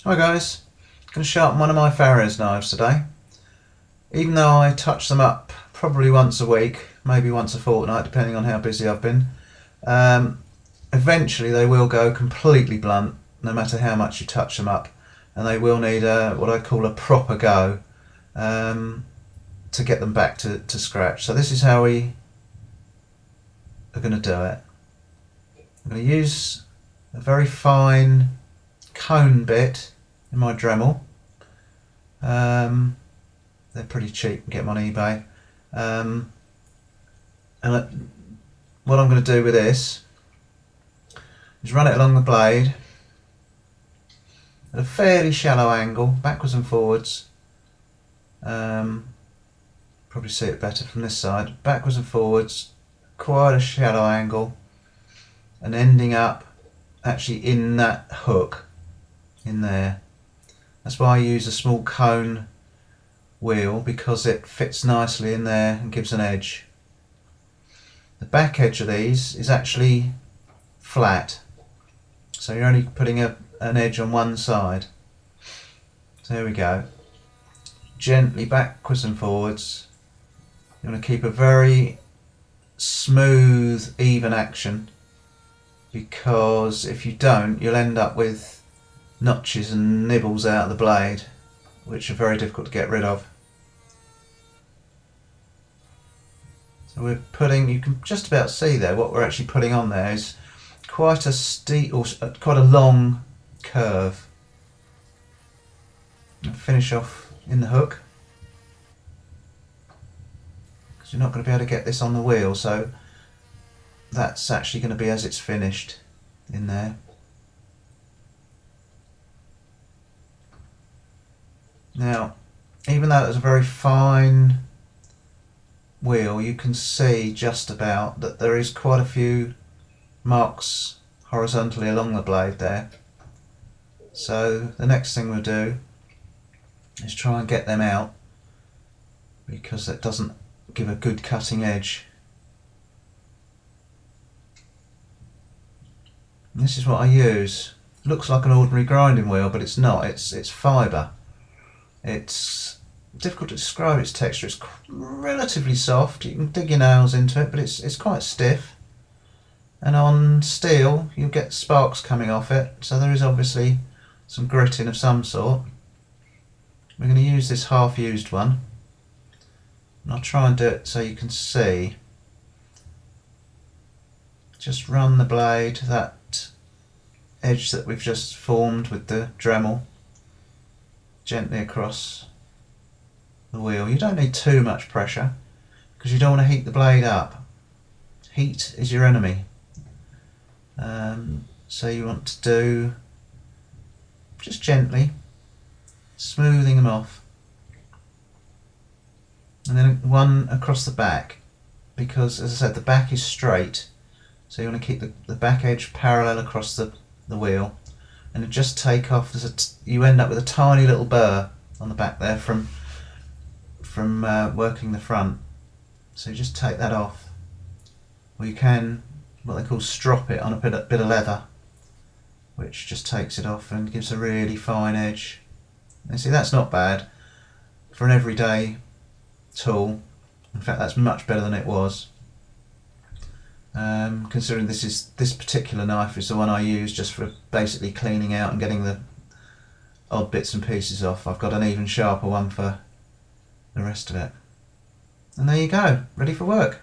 Hi guys, I'm going to sharpen one of my Farriers knives today. Even though I touch them up probably once a week, maybe once a fortnight depending on how busy I've been, eventually they will go completely blunt no matter how much you touch them up, and they will need what I call a proper go to get them back to scratch. So this is how we are going to do it. I'm going to use a very fine cone bit in my Dremel. They're pretty cheap, you can get them on eBay. And what I'm going to do with this is run it along the blade at a fairly shallow angle, backwards and forwards. Probably see it better from this side. Backwards and forwards, quite a shallow angle, and ending up actually in that hook in there. That's why I use a small cone wheel, because it fits nicely in there and gives an edge. The back edge of these is actually flat, so you're only putting an edge on one side. So here we go. Gently backwards and forwards. You want to keep a very smooth, even action, because if you don't, you'll end up with notches and nibbles out of the blade, which are very difficult to get rid of. So we're putting, you can just about see there, what we're actually putting on there is quite a steep, or quite a long curve. And finish off in the hook, because you're not going to be able to get this on the wheel, so that's actually going to be as it's finished in there. Now, even though it's a very fine wheel, you can see just about that there is quite a few marks horizontally along the blade there. So the next thing we'll do is try and get them out, because that doesn't give a good cutting edge. And this is what I use. It looks like an ordinary grinding wheel, but it's not. It's fibre. It's difficult to describe its texture. It's relatively soft. You can dig your nails into it, but it's quite stiff. And on steel, you'll get sparks coming off it, so there is obviously some gritting of some sort. We're going to use this half-used one, and I'll try and do it so you can see. Just run the blade, that edge that we've just formed with the Dremel, gently across the wheel. You don't need too much pressure, because you don't want to heat the blade up. Heat is your enemy. So you want to do just gently, smoothing them off, and then one across the back, because as I said, the back is straight, so you want to keep the back edge parallel across the wheel, and just take off. You end up with a tiny little burr on the back there from working the front, so you just take that off, or you can what they call strop it on a bit of leather, which just takes it off and gives a really fine edge. And see, that's not bad for an everyday tool. In fact, that's much better than it was. Considering this particular knife is the one I use just for basically cleaning out and getting the odd bits and pieces off. I've got an even sharper one for the rest of it. And there you go, ready for work.